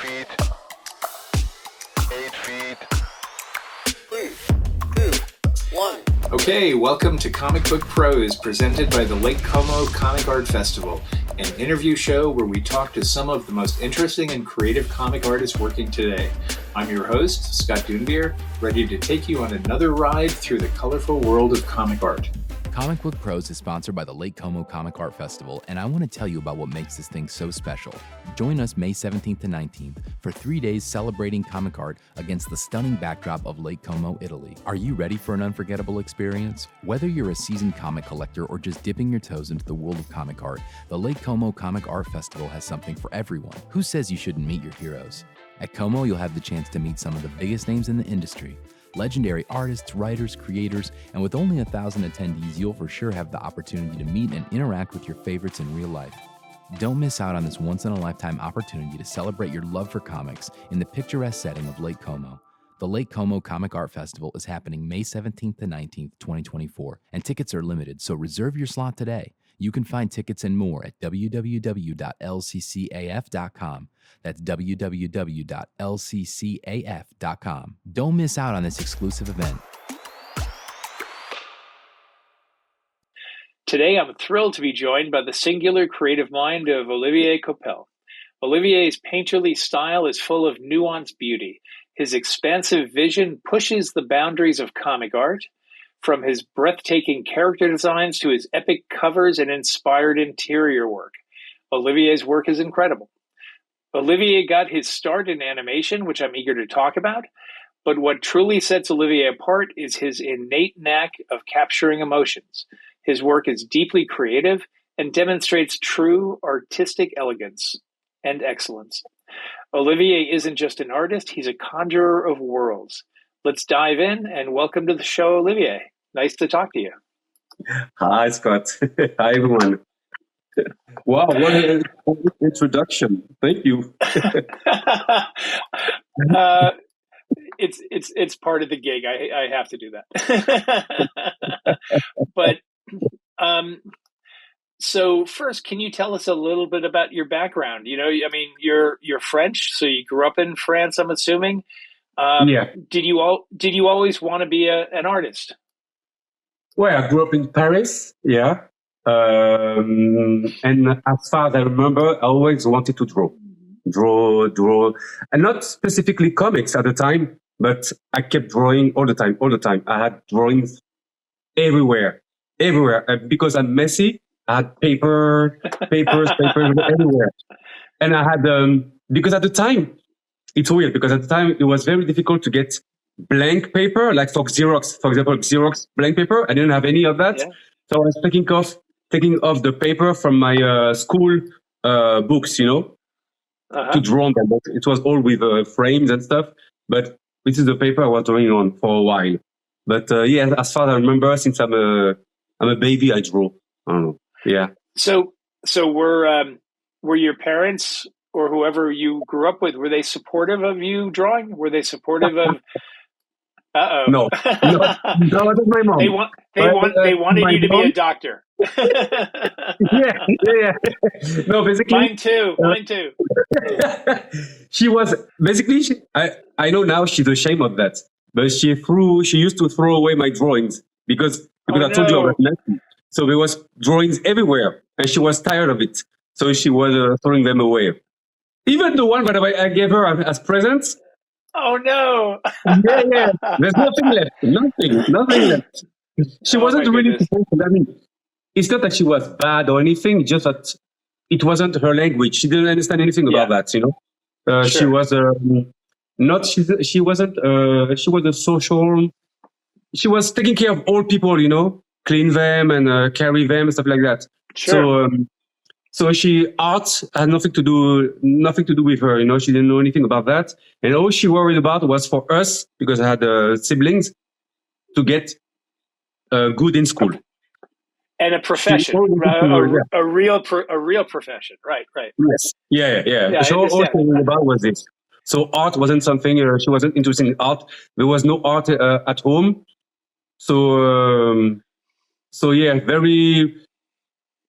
feet. 8 feet. 3, 2, 1. Okay, welcome to Comic Book Pros, presented by the Lake Como Comic Art Festival, an interview show where we talk to some of the most interesting and creative comic artists working today. I'm your host, Scott Dunbier, ready to take you on another ride through the colorful world of comic art. Comic Book Pros is sponsored by the Lake Como Comic Art Festival, and I want to tell you about what makes this thing so special. Join us May 17th to 19th for 3 days celebrating comic art against the stunning backdrop of Lake Como, Italy. Are you ready for an unforgettable experience? Whether you're a seasoned comic collector or just dipping your toes into the world of comic art, the Lake Como Comic Art Festival has something for everyone. Who says you shouldn't meet your heroes? At Como, you'll have the chance to meet some of the biggest names in the industry. Legendary artists, writers, creators, and with only 1,000 attendees, you'll for sure have the opportunity to meet and interact with your favorites in real life. Don't miss out on this once-in-a-lifetime opportunity to celebrate your love for comics in the picturesque setting of Lake Como. The Lake Como Comic Art Festival is happening May 17th to 19th, 2024, and tickets are limited, so reserve your slot today. You can find tickets and more at www.lccaf.com. That's www.lccaf.com. Don't miss out on this exclusive event. Today, I'm thrilled to be joined by the singular creative mind of Olivier Coipel. Olivier's painterly style is full of nuanced beauty. His expansive vision pushes the boundaries of comic art, from his breathtaking character designs to his epic covers and inspired interior work. Olivier's work is incredible. Olivier got his start in animation, which I'm eager to talk about, but what truly sets Olivier apart is his innate knack of capturing emotions. His work is deeply creative and demonstrates true artistic elegance and excellence. Olivier isn't just an artist, he's a conjurer of worlds. Let's dive in and welcome to the show, Olivier. Nice to talk to you. Hi, Scott. Hi, everyone. Wow, what an introduction. Thank you. It's part of the gig. I have to do that. But so first, can you tell us a little bit about your background? You know, I mean, you're French, so you grew up in France, I'm assuming. Yeah. Did you always want to be an artist? Well, I grew up in Paris, yeah. And as far as I remember, I always wanted to draw. And not specifically comics at the time, but I kept drawing all the time. I had drawings everywhere. And because I'm messy, I had papers everywhere. And I had, because at the time, it's weird because at the time it was very difficult to get blank paper, like for Xerox, for example, Xerox blank paper. I didn't have any of that. Yeah. So I was taking off the paper from my school books, you know, to draw on them. It was all with frames and stuff. But this is the paper I was drawing on for a while. But yeah, as far as I remember, since I'm a baby, I draw. I don't know. Yeah. So were your parents or whoever you grew up with, were they supportive of you drawing? Were they supportive of? No, that's my mom. They wanted you to be a doctor. yeah. No, basically. Mine too. She was basically. I know now she's ashamed of that, but she used to throw away my drawings because I told you I was messy. So there was drawings everywhere, and she was tired of it. So she was throwing them away. Even the one that I gave her as presents. Oh no! Yeah. There's nothing left. Nothing left. She wasn't really supposed to. I mean, it's not that she was bad or anything. Just that it wasn't her language. She didn't understand anything about that. You know, sure. She was not. She wasn't. She was a social. She was taking care of all people. You know, clean them and carry them and stuff like that. Sure. So art had nothing to do with her, you know, she didn't know anything about that. And all she worried about was for us, because I had siblings, to get good in school. And a profession, a real profession. Right. Yes. Yeah. So all she worried about was this. So art wasn't something, she wasn't interested in art. There was no art at home. So yeah, very...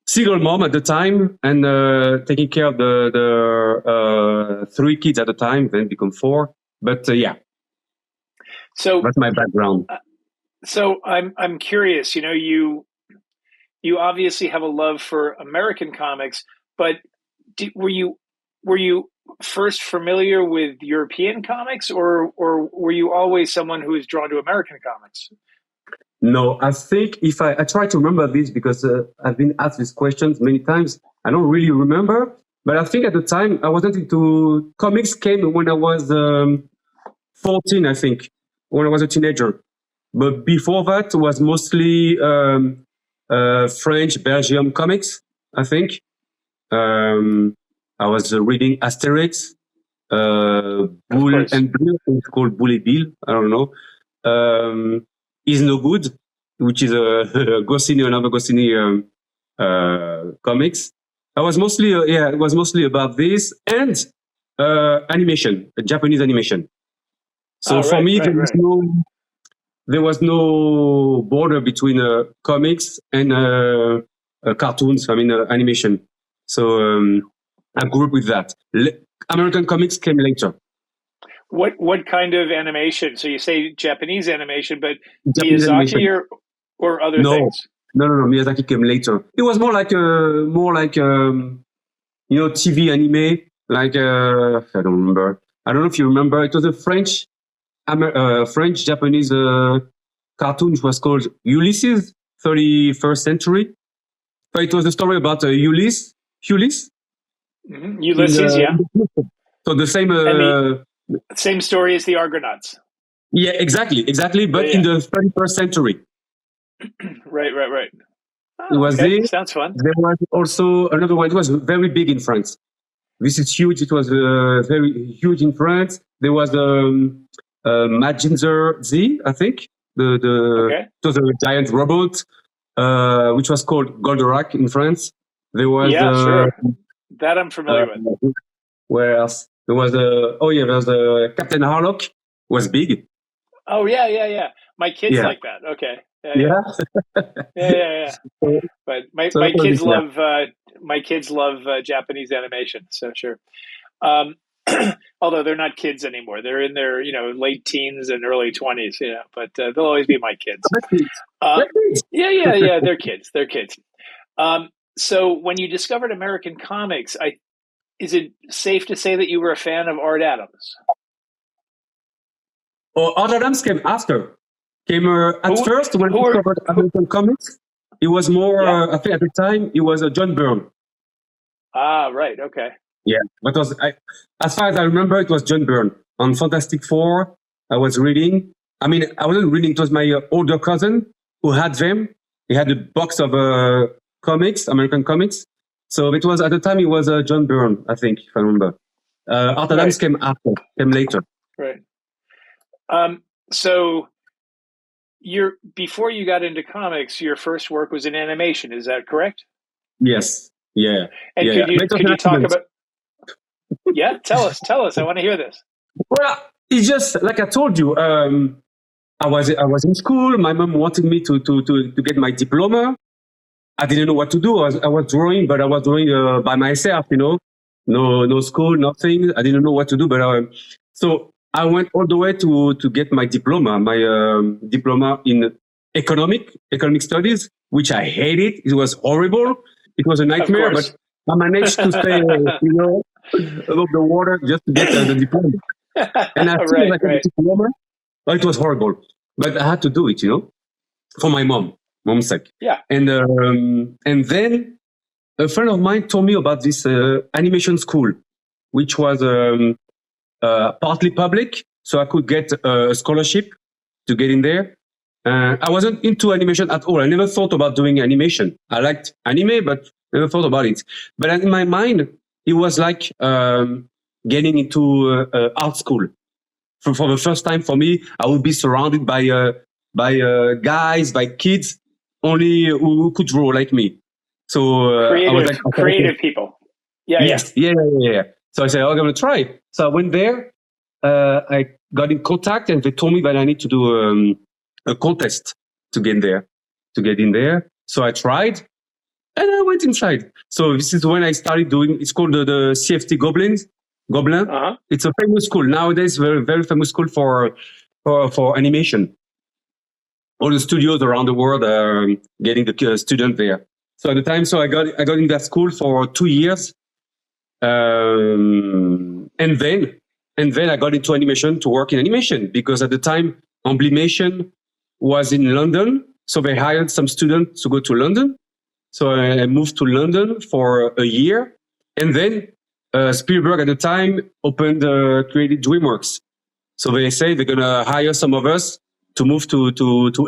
single mom at the time and taking care of the 3 kids at the time, then become 4. But yeah, So that's my background. So I'm curious. You obviously have a love for American comics, but were you first familiar with European comics, or were you always someone who was drawn to American comics? No, I think if I try to remember this because I've been asked these questions many times. I don't really remember, but I think at the time I wasn't into comics. Came when I was 14, I think, when I was a teenager. But before that, it was mostly French, Belgium comics, I think. I was reading Asterix, Bull and Bill. It's called Bull et Bill. I don't know. Is No Good, which is a Goscinny, another Goscinny comics. I was mostly, it was mostly about this and animation, Japanese animation. So for me, there was no border between comics and cartoons. I mean, animation. So I grew up with that. American comics came later. What kind of animation? So you say Japanese animation, but Japanese Miyazaki animation. or other things? No. Miyazaki came later. It was more like TV anime. Like I don't remember. I don't know if you remember. It was a French Japanese cartoon. It was called Ulysses, 31st century. But it was a story about Ulysses. Mm-hmm. Ulysses, yeah. So the same. Same story as the Argonauts. Yeah, exactly. But in the 31st century. Right. Oh, it was okay. Sounds fun. There was also another one. It was very big in France. This is huge. It was very huge in France. There was Mazinger Z, I think. It was a giant robot, which was called Goldorak in France. There was sure. That I'm familiar with. Where else? There was Captain Harlock was big. Oh yeah. My kids like that. Okay. Yeah. But my kids love Japanese animation. So sure. Although they're not kids anymore, they're in their late teens and early 20s. But they'll always be my kids. Yeah. They're kids. So when you discovered American comics, is it safe to say that you were a fan of Art Adams? Art Adams came after. First when I discovered American comics. It was more. I think at the time it was John Byrne. Ah, right. Okay. Yeah, but as far as I remember, it was John Byrne on Fantastic Four. I was reading. I mean, I wasn't reading. It was my older cousin who had them. He had a box of comics, American comics. So it was at the time. It was John Byrne, I think, if I remember. Art Adams came later. Right. So before you got into comics, your first work was in animation. Is that correct? Yes. Yeah. And could you talk about? Yeah, tell us. I want to hear this. Well, it's just like I told you. I was in school. My mom wanted me to get my diploma. I didn't know what to do. I was drawing, but I was drawing by myself. No school, nothing. I didn't know what to do. But so I went all the way to get my diploma. My diploma in economic studies, which I hated. It was horrible. It was a nightmare. But I managed to stay, above the water just to get the diploma. And I feel like a diploma. Oh, it was horrible, but I had to do it, for my mom's sake. Yeah. And then a friend of mine told me about this animation school, which was partly public, so I could get a scholarship to get in there. I wasn't into animation at all. I never thought about doing animation. I liked anime, but never thought about it. But in my mind, it was like getting into art school. For the first time for me, I would be surrounded by guys, by kids, only who could draw like me. So I was like, creative people. Yeah. So I said, I'm going to try. So I went there. I got in contact, and they told me that I need to do a contest to get in there. So I tried, And I went inside. So this is when I started doing, it's called the CFT Goblin. Uh-huh. It's a famous school. Nowadays, very, very famous school for animation. All the studios around the world are getting the student there. So at the time, I got in that school for 2 years. And then I got into animation to work in animation because at the time, Amblimation was in London. So they hired some students to go to London. So I moved to London for a year. And then Spielberg at the time created DreamWorks. So they say they're going to hire some of us to move to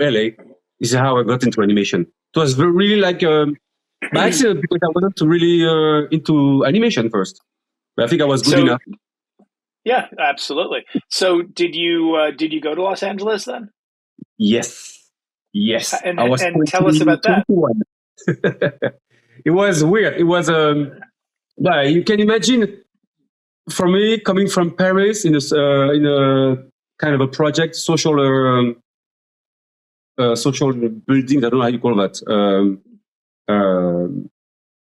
LA. This is how I got into animation. It was really like by accident because I wasn't really into animation first. But I think I was good enough. Yeah, absolutely. So did you go to Los Angeles then? Yes. And tell us about that. It was weird. It was you can imagine for me coming from Paris in a kind of a project social building. I don't know how you call that.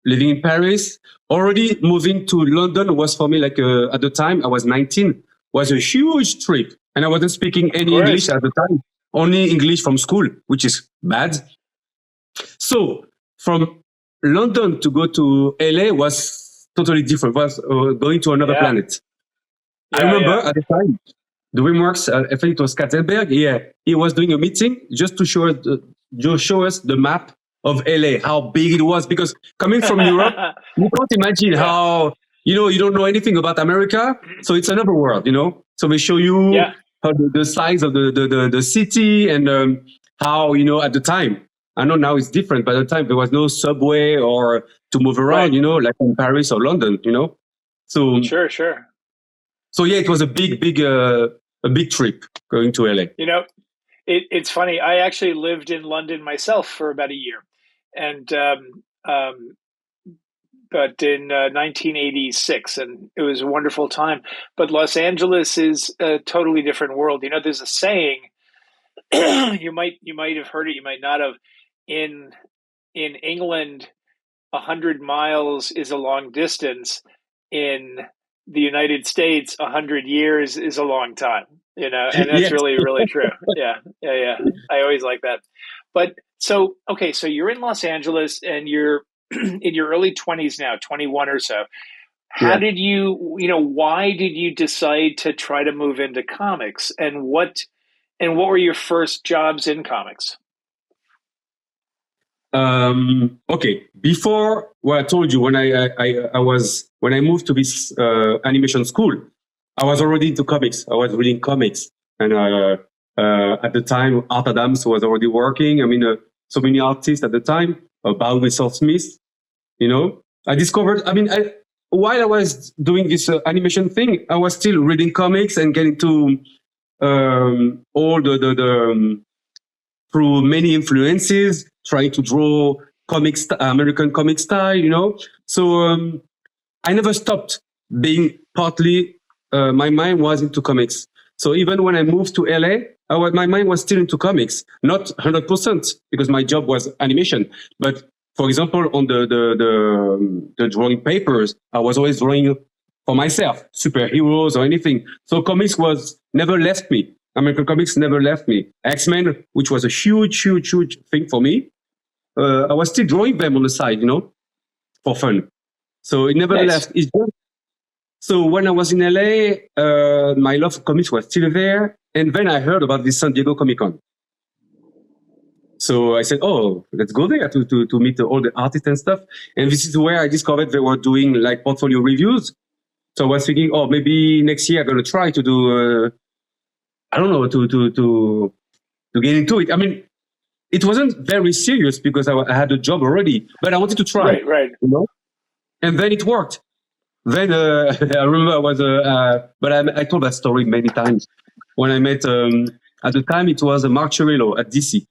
Living in Paris, already moving to London was for me like at the time I was 19 was a huge trip, and I wasn't speaking any English at the time. Only English from school, which is bad. So from London to go to LA was totally different. Was going to another planet. I remember at the time, DreamWorks, I think it was Katzenberg. Yeah, he was doing a meeting just to show us the map of LA, how big it was. Because coming from Europe, you can't imagine how you don't know anything about America, so it's another world, So they show you how the size of the city and how at the time. I know now it's different, but at the time there was no subway or to move around, like in Paris or London, So sure. So yeah, it was a big trip going to LA. It's funny. I actually lived in London myself for about a year, and but in 1986, and it was a wonderful time. But Los Angeles is a totally different world. There's a saying. you might have heard it. You might not have. In England, 100 miles is a long distance. In the United States, 100 years is a long time. And that's really, really true. Yeah. I always like that. But so you're in Los Angeles and you're in your early 20s now, 21 or so. How did you, why did you decide to try to move into comics, and what were your first jobs in comics? Okay. Before what I told you, when I moved to this animation school, I was already into comics. I was reading comics, and at the time, Art Adams was already working. I mean, so many artists at the time. About with Salt Smith, I discovered. I mean, while I was doing this animation thing, I was still reading comics and getting to all the through many influences, trying to draw American comic style, So I never stopped being partly, my mind was into comics. So even when I moved to LA, my mind was still into comics, not 100% because my job was animation. But for example, on the drawing papers, I was always drawing for myself, superheroes or anything. So comics never left me. American comics never left me. X-Men, which was a huge thing for me. I was still drawing them on the side, for fun. So it never left. So when I was in LA, my love for comics was still there. And then I heard about this San Diego Comic-Con. So I said, oh, let's go there to meet all the artists and stuff. And this is where I discovered they were doing like portfolio reviews. So I was thinking, oh, maybe next year I'm going to try to do, I don't know, to get into it. I mean, it wasn't very serious because I had a job already, but I wanted to try. Right. And then it worked. Then I remember I was, but I told that story many times. When I met, at the time it was Mark Chirillo at DC.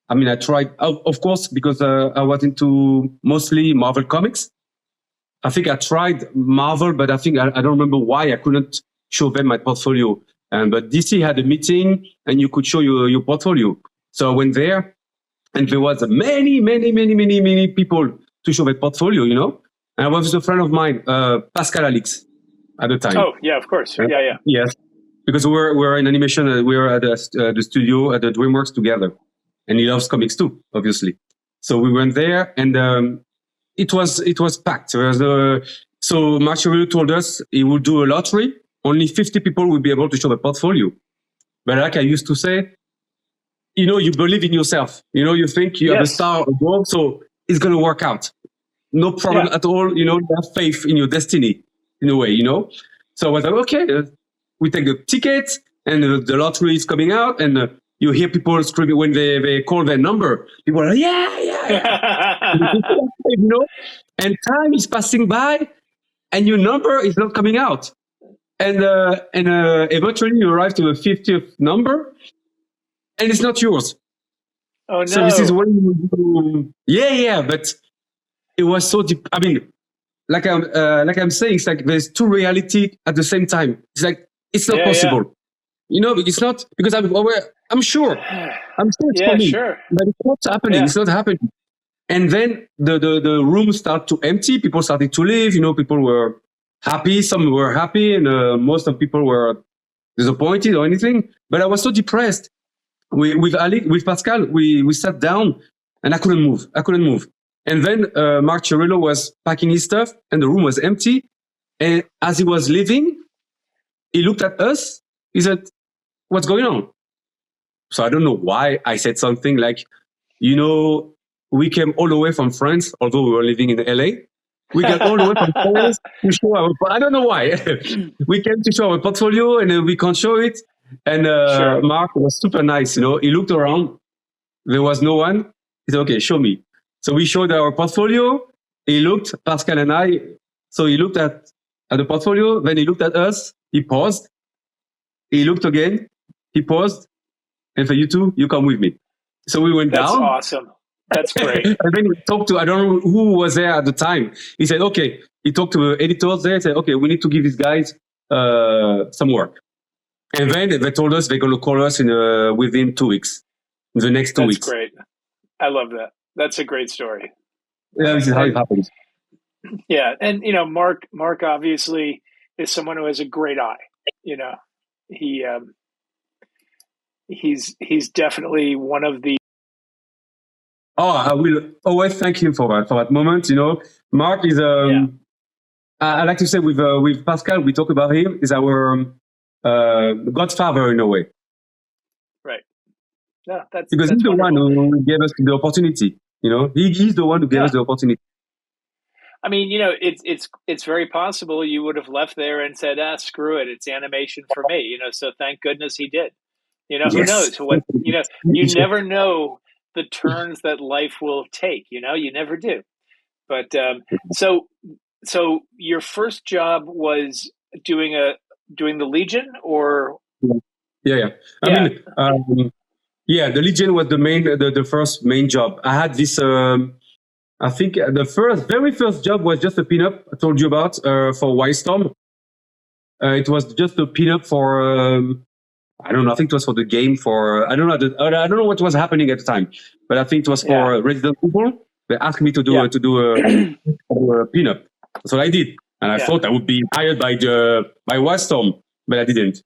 I mean, I tried, of course, because I was into mostly Marvel comics. I think I tried Marvel, but I think I don't remember why I couldn't show them my portfolio. But DC had a meeting and you could show your portfolio. So I went there And there was many people to show their portfolio, you know. And I was with a friend of mine, Pascal Alix, at the time. Oh, yeah, of course. Yeah. Yes, because we were in animation. We were at the studio at the DreamWorks together, and he loves comics too, obviously. So we went there, and it was packed. So Mark Cirillo told us he would do a lottery. Only 50 people will be able to show the portfolio. But like I used to say, you know, you believe in yourself. You know, you think you have a star above, so it's going to work out. No problem at all. You know, you have faith in your destiny in a way, you know. So I was like, okay, we take the tickets, and the lottery is coming out, and you hear people screaming when they call their number. People are like, yeah. You know, and time is passing by, and your number is not coming out. And eventually you arrive to the 50th number, and it's not yours. Oh, no. So this is when you do... Yeah, but it was so deep. I mean, like I'm saying, it's like there's two reality at the same time. It's like, it's not possible. Yeah. You know, it's not, because I'm sure it's for me, but it's not happening. It's not happening. And then the room started to empty. People started to leave. You know, people were happy. Some were happy, and most of people were disappointed or anything. But I was so depressed. With Pascal, we sat down, and I couldn't move. And then Mark Cirillo was packing his stuff, and the room was empty. And as he was leaving, he looked at us. He said, "What's going on?" So I don't know why I said something like, you know, we came all the way from France, although we were living in LA. We got all the way from France to show I don't know why. We came to show our portfolio, and we can't show it. And Mark was super nice, you know. He looked around. There was no one. He said, "Okay, show me." So we showed our portfolio. He looked, Pascal and I. So he looked at the portfolio. Then he looked at us. He paused. He looked again. He paused. And for you two, you come with me. So we went down. That's awesome. That's great. And then we talked to, I don't know who was there at the time. He said, okay. He talked to the editors there. He said, okay, we need to give these guys some work. And then they told us they're going to call us within 2 weeks. In the next 2 weeks. That's great. I love that. That's a great story. Yeah, this is how it happens. Yeah. And, you know, Mark obviously is someone who has a great eye. You know, he's definitely one of the... Oh, I will always thank him for that moment. You know, Mark is, I like to say with Pascal, we talk about him, is our godfather in a way. Right. Yeah, because he's the one who gave us the opportunity. You know, he's the one who gave us the opportunity. I mean, you know, it's very possible you would have left there and said, screw it, it's animation for me. You know, so thank goodness he did. You know, who knows what, you know, you never know the turns that life will take, you know, you never do. But so your first job was doing the Legion, or? Yeah. I mean, the Legion was the first main job. I had this, I think the very first job was just a pinup I told you about for Wildstorm. It was just a pinup for, I don't know. I think it was for the game I don't know what was happening at the time, but I think it was for Resident Evil. They asked me to do a pinup, so I did, and I thought I would be hired by Wildstorm, but I didn't.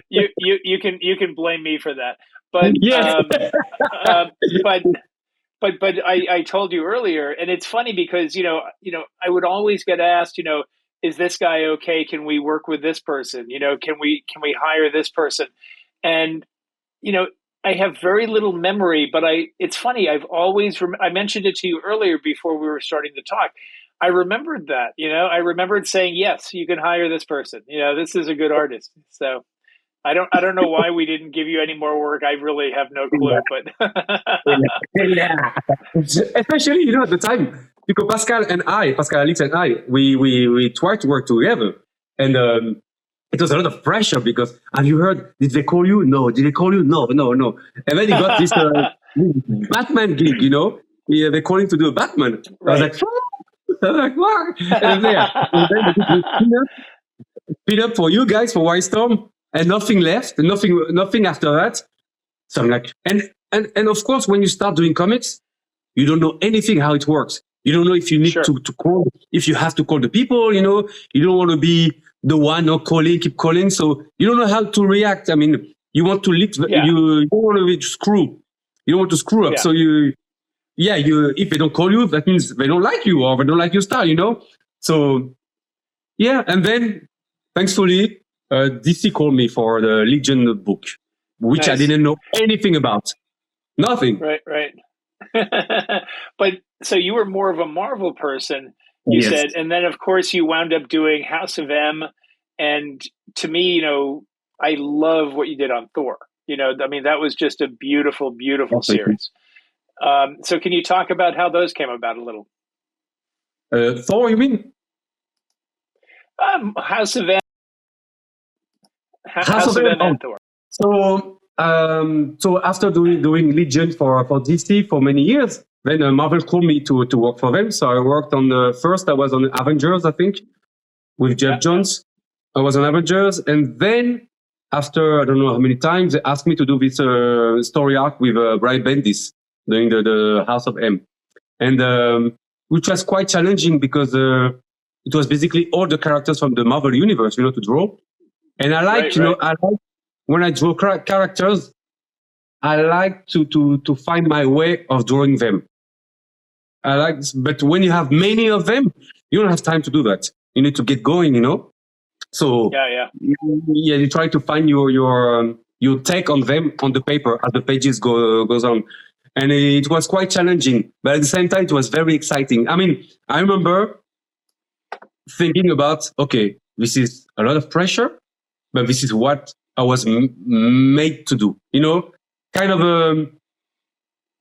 You can blame me for that, but but I told you earlier, and it's funny because you know I would always get asked, you know, is this guy okay? Can we work with this person? You know, can we hire this person? And, you know, I have very little memory, but it's funny. I've always, I mentioned it to you earlier before we were starting to talk. I remembered that, you know, I remembered saying, yes, you can hire this person. You know, this is a good artist. So I don't know why we didn't give you any more work. I really have no clue, but especially, you know, at the time, because Pascal Alix and I, we tried to work together, and it was a lot of pressure because, have you heard? Did they call you? No. Did they call you? No. And then he got this Batman gig, you know. They called him to do a Batman. Right. I was like, what? And then pin up for you guys for Wildstorm, and nothing left, nothing after that. So I'm like, and of course, when you start doing comics, you don't know anything how it works. You don't know if you need Sure. to call, if you have to call the people, you know, you don't want to be the one keep calling. So you don't know how to react. I mean, you want to leak, you don't want to screw. You don't want to screw up. Yeah. So if they don't call you, that means they don't like you or they don't like your style, you know? So yeah. And then thankfully, DC called me for the Legion book, which I didn't know anything about. Nothing. Right. But so you were more of a Marvel person, you said, and then of course you wound up doing House of M. And to me, you know, I love what you did on Thor. You know, I mean, that was just a beautiful, beautiful series. So can you talk about how those came about a little? Thor, you mean? House of M. House of M and Thor. So after doing Legion for DC for many years, then Marvel called me to work for them. So I worked on first I was on Avengers, I think, with Jeff Johns. I was on Avengers, and then after I don't know how many times they asked me to do this story arc with Brian Bendis doing the House of M, and which was quite challenging because it was basically all the characters from the Marvel universe, you know, to draw. And I like, I like when I draw characters, I like to find my way of drawing them. But when you have many of them, you don't have time to do that. You need to get going, you know. So you try to find your take on them on the paper as the pages goes on, and it was quite challenging. But at the same time, it was very exciting. I mean, I remember thinking about, okay, this is a lot of pressure, but this is what I was made to do. You know, kind of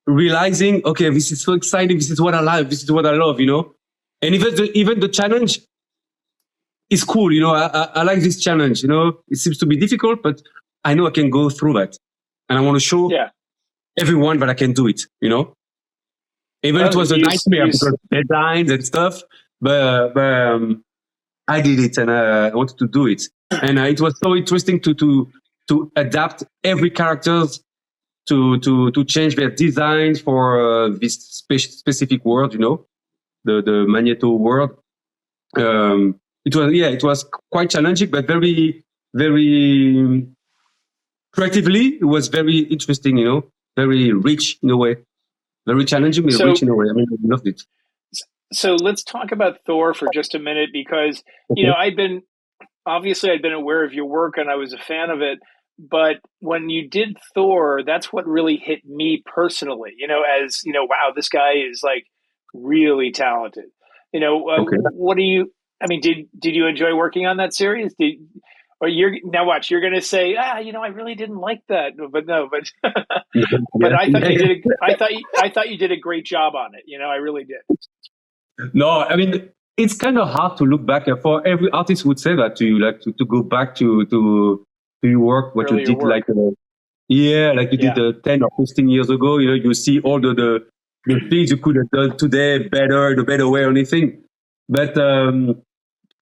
realizing, okay, this is so exciting. This is what I like. This is what I love. You know, and even the challenge is cool. You know, I like this challenge. You know, it seems to be difficult, but I know I can go through that, and I want to show everyone that I can do it. You know, even it was a nightmare because deadlines and stuff, but I did it, and I wanted to do it, and it was so interesting to adapt every characters to change their designs for this specific world, you know, the Magneto world. It was quite challenging, but very, very creatively, it was very interesting, you know, very rich in a way, very challenging, but rich in a way. I mean, I loved it. So let's talk about Thor for just a minute, because, you know, I'd been aware of your work and I was a fan of it. But when you did Thor, that's what really hit me personally, you know, as, you know, wow, this guy is like really talented. You know, what do you, I mean, did you enjoy working on that series? Now watch, you're going to say, you know, I really didn't like that, but I thought you did a great job on it. You know, I really did. No, I mean, it's kind of hard to look back. For every artist would say that to you, like to go back to your work, what you did, like you did 10 or 15 years ago. You know, you see all the things you could have done today better, the better way or anything. But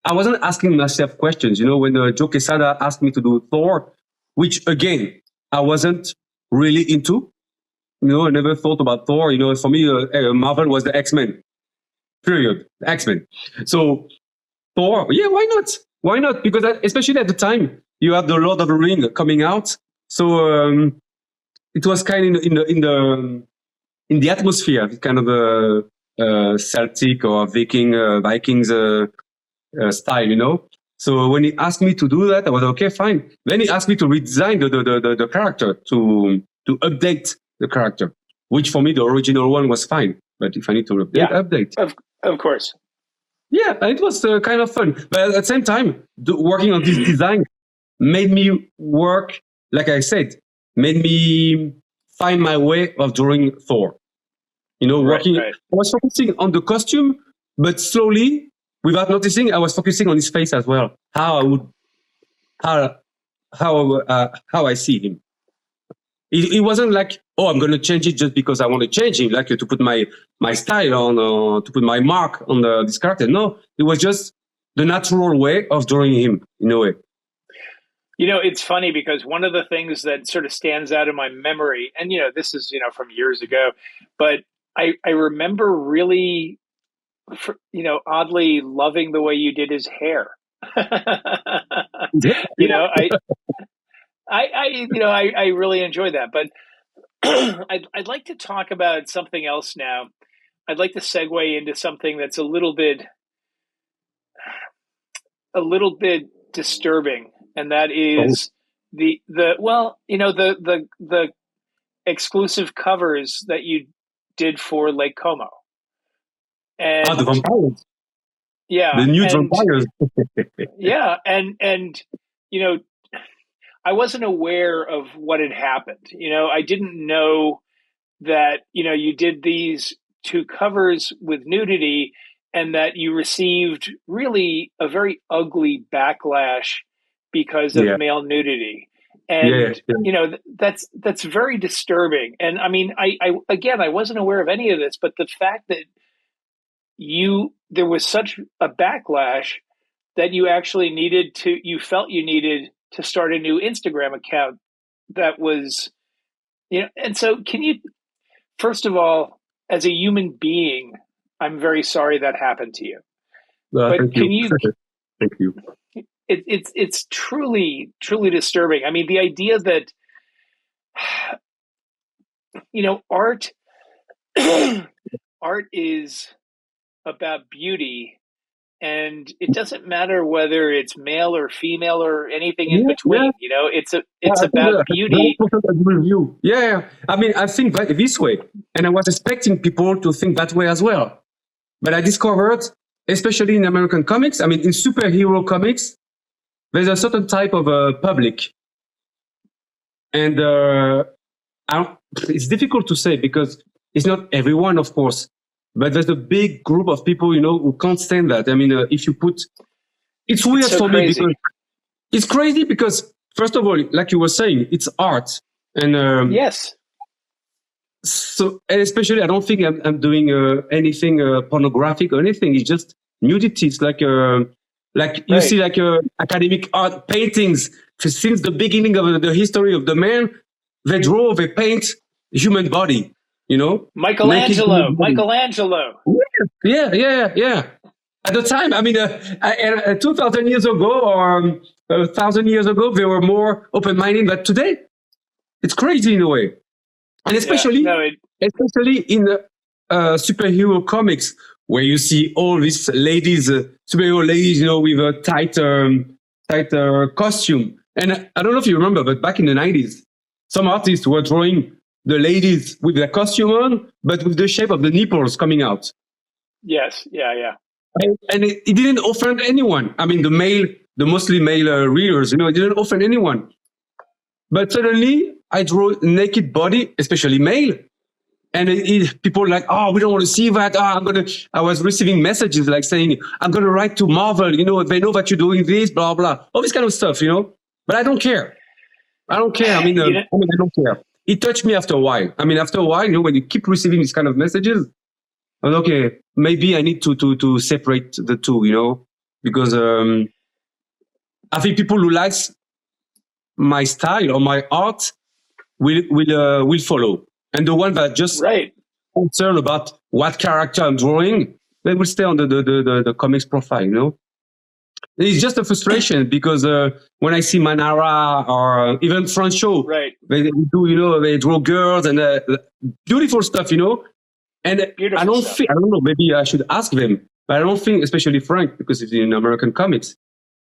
I wasn't asking myself questions. You know, when Joe Quesada asked me to do Thor, which again I wasn't really into. You know, I never thought about Thor. You know, for me, Marvel was the X-Men. Period. X-Men. So Thor, why not? Why not? Because especially at the time, you had the Lord of the Ring coming out, so it was kind of in the atmosphere, kind of a Celtic or Vikings style, you know. So when he asked me to do that, I was okay, fine. Then he asked me to redesign the character, to update the character, which for me the original one was fine. But if I need to update. Of course. Yeah, and it was kind of fun. But at the same time, working on this design made me work, like I said, made me find my way of drawing Thor. You know, working. Right. I was focusing on the costume, but slowly, without noticing, I was focusing on his face as well. How I see him. It wasn't like, I'm going to change it just because I want to change it, like to put my style on, to put my mark on this character. No, it was just the natural way of drawing him, in a way. It's funny because one of the things that sort of stands out in my memory, and this is from years ago, but I remember really, oddly loving the way you did his hair. I really enjoy that. But I'd like to talk about something else now. I'd like to segue into something that's a little bit disturbing, and that is the exclusive covers that you did for Lake Como. And the vampires. Yeah. The new vampires. Yeah. And I wasn't aware of what had happened. I didn't know that, you did these 2 covers with nudity and that you received really a very ugly backlash because of male nudity. And, that's very disturbing. And I mean, I wasn't aware of any of this, but the fact that there was such a backlash that you actually you felt you needed to start a new Instagram account that was, and so can you, first of all, as a human being, I'm very sorry that happened to you. But can you thank you. It's truly disturbing. I mean, the idea that art is about beauty, and it doesn't matter whether it's male or female or anything in between. It's about beauty. Yeah, I mean, I think this way, and I was expecting people to think that way as well. But I discovered, especially in American comics, I mean, in superhero comics, there's a certain type of public, and it's difficult to say because it's not everyone, of course. But there's a big group of people, who can't stand that. I mean, if you put, it's weird for me because it's crazy because, first of all, like you were saying, it's art, and yes. So, and especially, I don't think I'm doing anything pornographic or anything. It's just nudity. It's like you see, like academic art paintings since the beginning of the history of the man. They paint human body. Michelangelo. Yeah. At the time, I mean, 2,000 years ago or 1,000 years ago, they were more open-minded than today. It's crazy in a way, and especially in superhero comics, where you see all these ladies, superhero ladies, with a tight costume. And I don't know if you remember, but back in the 90s, some artists were drawing the ladies with their costume on, but with the shape of the nipples coming out. Yes, yeah. And it didn't offend anyone. I mean, the mostly male readers, it didn't offend anyone. But suddenly, I draw a naked body, especially male, and people are like, oh, we don't want to see that. I was receiving messages like saying, I'm going to write to Marvel, they know that you're doing this, blah, blah, all this kind of stuff, But I don't care. I mean, I don't care. It touched me after a while. I mean, after a while, when you keep receiving these kind of messages, I was okay, maybe I need to separate the two, because I think people who like my style or my art will follow, and the one that just concerned about what character I'm drawing, they will stay on the comics profile, It's just a frustration because when I see Manara or even Francho, they do, they draw girls and beautiful stuff, And I don't think, I don't know, maybe I should ask them, but I don't think, especially Frank, because it's in American comics,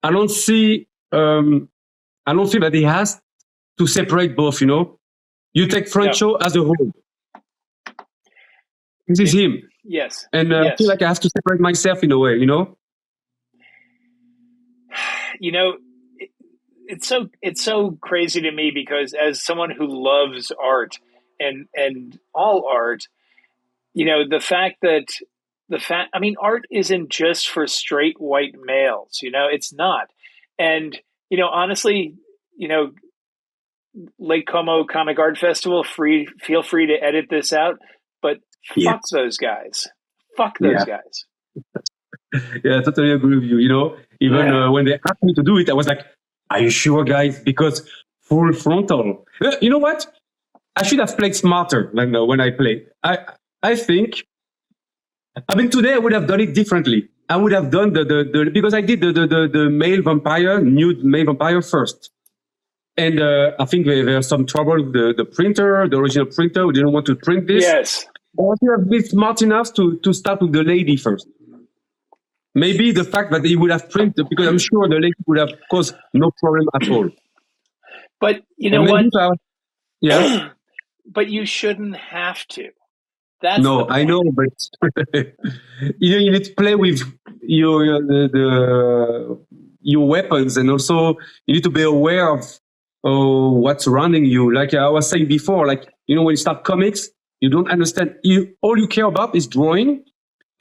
I don't feel that he has to separate both, You take Francho as a whole. This is him. Yes. And I feel like I have to separate myself in a way, It's so crazy to me because as someone who loves art and all art, art isn't just for straight white males, it's not. And, honestly, Lake Como Comic Art Festival, feel free to edit this out, but fuck those guys. Fuck those guys. Yeah, I totally agree with you. Even when they asked me to do it, I was like, Are you sure, guys? Because full frontal. You know what? I should have played smarter when I played. I think. I mean, today I would have done it differently. I would have done the because I did the male vampire, nude male vampire first. And I think there's some trouble with the printer, the original printer. We didn't want to print this. Yes. I should have been smart enough to start with the lady first. Maybe the fact that he would have printed, because I'm sure the lady would have caused no problem at all. But you know what? Yeah. But you shouldn't have to. That's no, I know, but you need to play with your weapons, and also you need to be aware of what's surrounding you. Like I was saying before, like when you start comics, you don't understand. All you care about is drawing,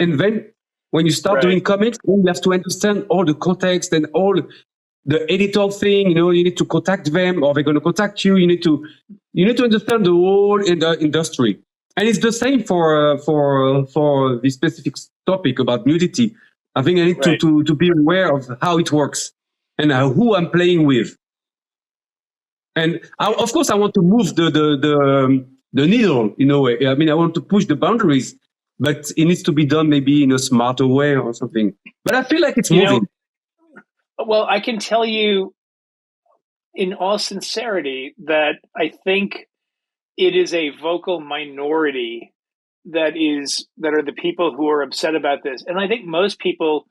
and then when you start doing comics, you have to understand all the context and all the editor thing. You need to contact them, or they're going to contact you. You need to understand the whole industry. And it's the same for this specific topic about nudity. I think I need to be aware of how it works and who I'm playing with. And of course, I want to move the needle in a way. I mean, I want to push the boundaries, but it needs to be done maybe in a smarter way or something. But I feel like it's moving. Well, I can tell you in all sincerity that I think it is a vocal minority that are the people who are upset about this. And I think most people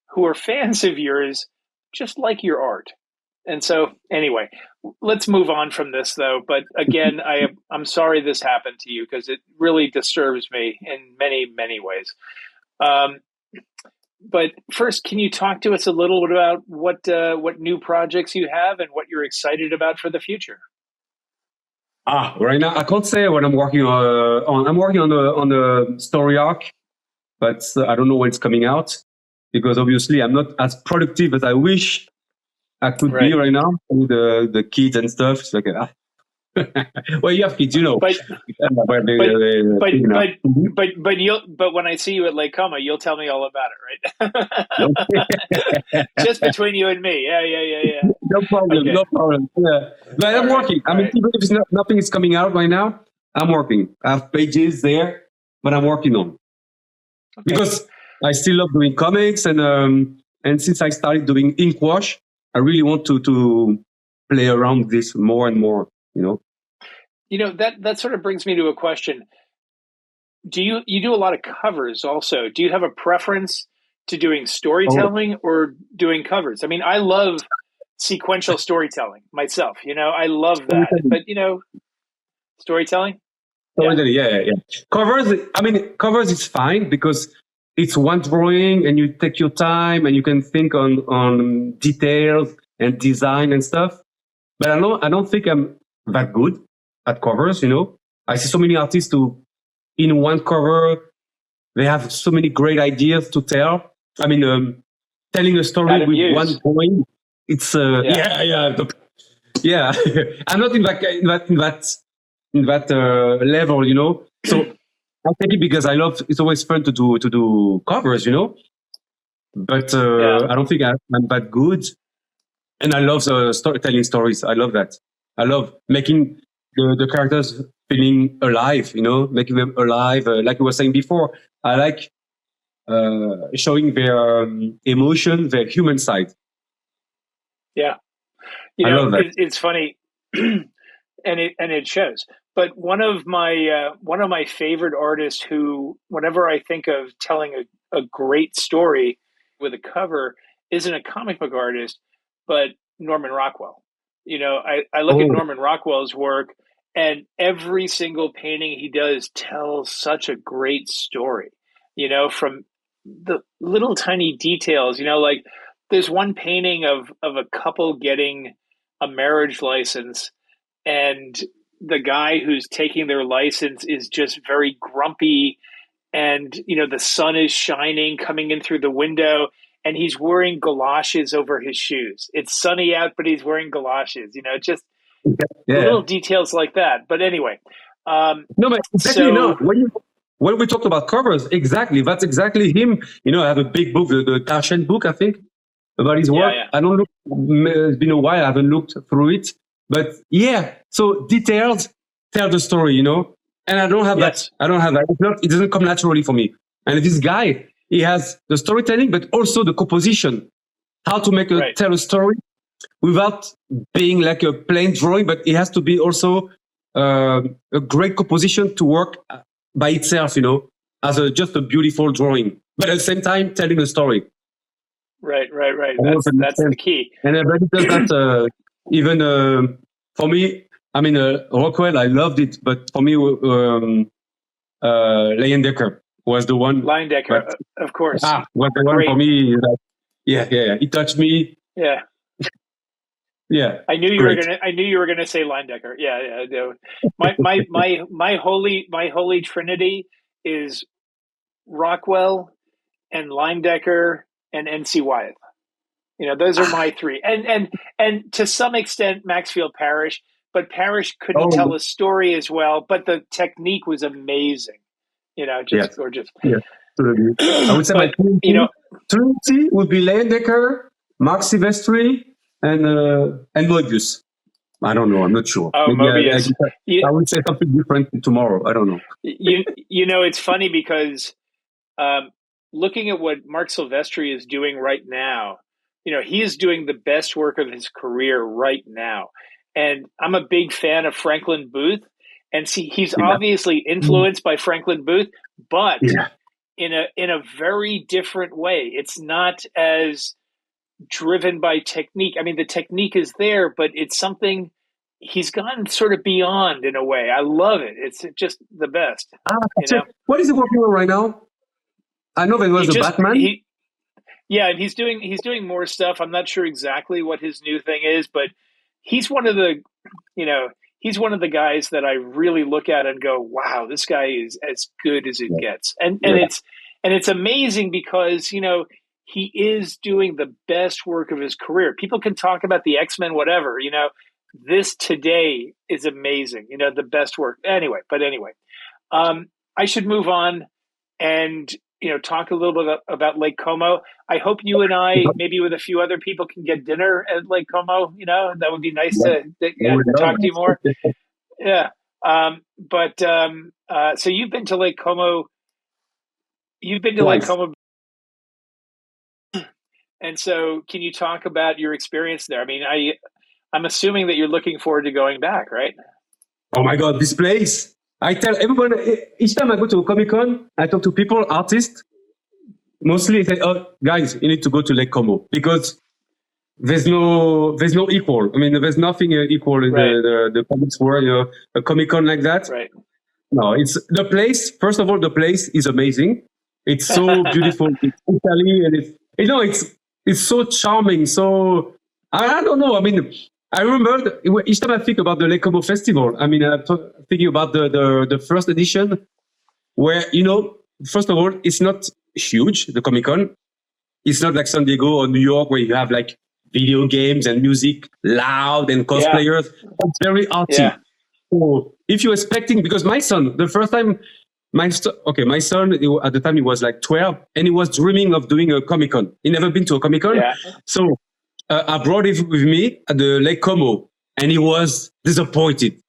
who are fans of yours just like your art. And so anyway, let's move on from this though. But again, I'm sorry this happened to you because it really disturbs me in many, many ways. But first, can you talk to us a little bit about what new projects you have and what you're excited about for the future? Right now I can't say what I'm working on. I'm working on a story arc, but I don't know when it's coming out because obviously I'm not as productive as I wish I could be right now with the kids and stuff. It's like, well, you have kids, But when I see you at Lake Como, you'll tell me all about it, right? Just between you and me. Yeah. No problem. Yeah. But I'm working. I mean, even if nothing is coming out right now, I'm working. I have pages there, but I'm working on because I still love doing comics, and since I started doing ink wash, I really want to play around with this more and more. That sort of brings me to a question. Do you do a lot of covers also? Do you have a preference to doing storytelling or doing covers? I mean, I love sequential storytelling myself. I love that. But storytelling? Yeah. Covers is fine because it's one drawing and you take your time and you can think on details and design and stuff. But I don't think I'm that good at covers, I see so many artists who, in one cover, they have so many great ideas to tell. I mean, telling a story with one point. It's yeah. I'm not in that level, So I take it because I love. It's always fun to do covers, But I don't think I'm that good. And I love telling stories. I love that. I love making the characters feeling alive, making them alive. Like you were saying before, I like showing their emotion, their human side. Yeah, I love that. It's funny, and it shows. But one of my favorite artists who, whenever I think of telling a great story with a cover, isn't a comic book artist, but Norman Rockwell. I look at Norman Rockwell's work, and every single painting he does tells such a great story, from the little tiny details, like there's one painting of a couple getting a marriage license, and the guy who's taking their license is just very grumpy, and the sun is shining coming in through the window, and he's wearing galoshes over his shoes. It's sunny out, but he's wearing galoshes, just little details like that. But anyway. No, but exactly. When we talked about covers, exactly. That's exactly him. I have a big book, the Tarshan book, I think. about his work. Yeah. I don't look. It's been a while. I haven't looked through it, but yeah. So details tell the story, you know. And I don't have Yes. that. I don't have that. It doesn't come naturally for me. And this guy, he has the storytelling, but also the composition. How to tell a story without being like a plain drawing, but it has to be also a great composition to work by itself, you know, as just a beautiful drawing, but at the same time telling a story. Right. That's the key. And everybody does that. Even for me, I mean, Rockwell, I loved it, but for me, Leyendecker was the one. Leyendecker, of course. Was the one for me. Yeah. He touched me. Yeah. Yeah. I knew you were gonna say Leyendecker. Yeah. My holy trinity is Rockwell and Leyendecker and NC Wyeth. You know, those are my three. And to some extent Maxfield Parish, but Parish couldn't tell a story as well, but the technique was amazing. You know, gorgeous. Yeah. I would say my Trinity would be Leyendecker, Mark Silvestri, and Moebius. I don't know. I'm not sure. Oh, Moebius. I would say something different tomorrow. I don't know. You know, it's funny because looking at what Mark Silvestri is doing right now, you know, he is doing the best work of his career right now. And I'm a big fan of Franklin Booth. And see, he's obviously influenced by Franklin Booth, but in a very different way. It's not as driven by technique. I mean, the technique is there, but it's something he's gone sort of beyond in a way. I love it. It's just the best. You know? What is he working on right now? I know there was a Batman. And he's doing more stuff. I'm not sure exactly what his new thing is, but he's one of the, you know, he's one of the guys that I really look at and go, wow, this guy is as good as it gets. And it's amazing because, you know, he is doing the best work of his career. People can talk about the X-Men, whatever, you know, this today is amazing, you know, the best work. Anyway, I should move on and, you know, talk a little bit about Lake Como. I hope you and I, maybe with a few other people, can get dinner at Lake Como. You know, that would be nice to talk to you more. Yeah. So you've been to Lake Como. Lake Como. And so can you talk about your experience there? I mean, I'm assuming that you're looking forward to going back, right? Oh my God, this place. I tell everyone, each time I go to a Comic-Con, I talk to people, artists, mostly they say, oh, guys, you need to go to Lake Como because there's no equal. I mean, there's nothing equal in the comics world, you know, a Comic-Con like that. Right. No, it's the place. First of all, the place is amazing. It's so beautiful. It's Italy, and it's so charming. So I don't know. I mean, I remember each time I think about the Lake Como Festival, I mean, I'm thinking about the first edition where, you know, first of all, it's not huge, the Comic-Con. It's not like San Diego or New York where you have like video games and music loud and cosplayers. It's very arty. Yeah. So if you're expecting, because my son, the first time, my son, at the time he was like 12 and he was dreaming of doing a Comic-Con. He never been to a Comic-Con. Yeah. So I brought it with me at the Lake Como and he was disappointed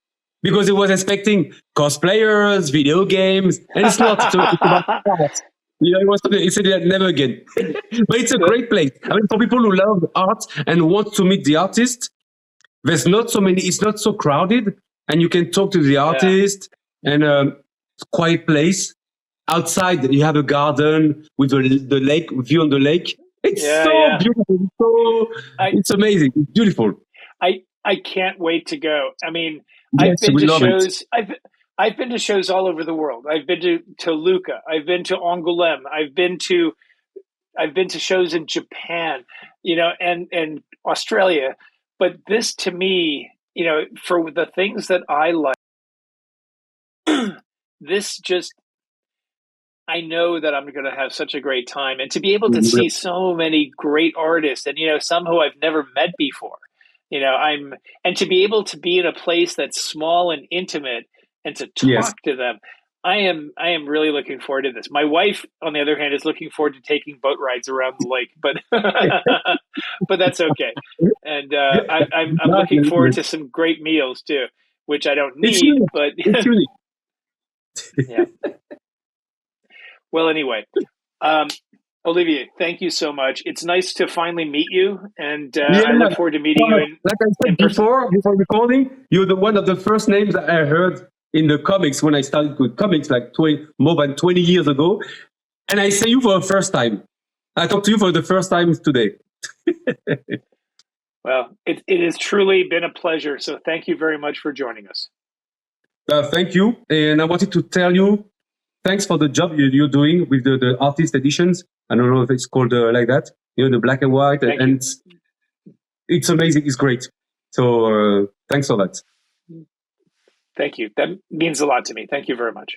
because he was expecting cosplayers, video games, and it's not. It's about art. You know, he said never again. But it's a great place. I mean, for people who love art and want to meet the artist, there's not so many, it's not so crowded and you can talk to the artist and it's a quiet place. Outside, you have a garden with the lake, view on the lake. It's beautiful. It's amazing. It's beautiful. I can't wait to go. I mean, I've been to shows. I've been to shows all over the world. I've been to Lucca. I've been to Angoulême. I've been to shows in Japan, you know, and Australia. But this, to me, you know, for the things that I like, this just, I know that I'm going to have such a great time, and to be able to see so many great artists, and you know, some who I've never met before, you know, and to be able to be in a place that's small and intimate, and to talk to them, I am really looking forward to this. My wife, on the other hand, is looking forward to taking boat rides around the lake. But but that's okay. And I'm looking forward to some great meals too, which I don't need, but it's unique. Yeah. Well, anyway, Olivier, thank you so much. It's nice to finally meet you, and I look forward to meeting you like I said before recording, you're one of the first names that I heard in the comics when I started with comics like more than 20 years ago. And I say you for the first time. I talked to you for the first time today. Well, it has truly been a pleasure. So thank you very much for joining us. Thank you. And I wanted to tell you, thanks for the job you're doing with the artist editions. I don't know if it's called like that. The black and white. And it's amazing. It's great. So thanks for that. Thank you. That means a lot to me. Thank you very much.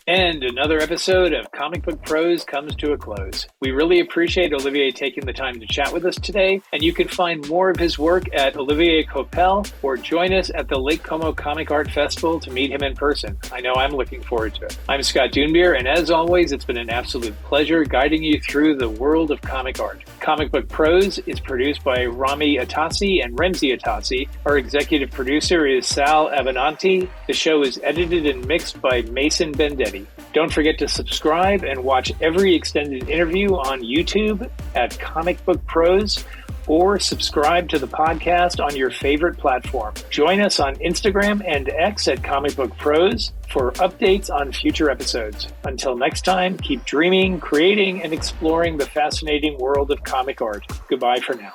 And another episode of Comic Book Pros comes to a close. We really appreciate Olivier taking the time to chat with us today, and you can find more of his work at Olivier Coipel or join us at the Lake Como Comic Art Festival to meet him in person. I know I'm looking forward to it. I'm Scott Doonbeer, and as always, it's been an absolute pleasure guiding you through the world of comic art. Comic Book Pros is produced by Rami Atassi and Remzi Atassi. Our executive producer is Sal Avenanti. The show is edited and mixed by Mason Bendetti. Don't forget to subscribe and watch every extended interview on YouTube at Comic Book Pros, or subscribe to the podcast on your favorite platform. Join us on Instagram and X at Comic Book Pros for updates on future episodes. Until next time, keep dreaming, creating, and exploring the fascinating world of comic art. Goodbye for now.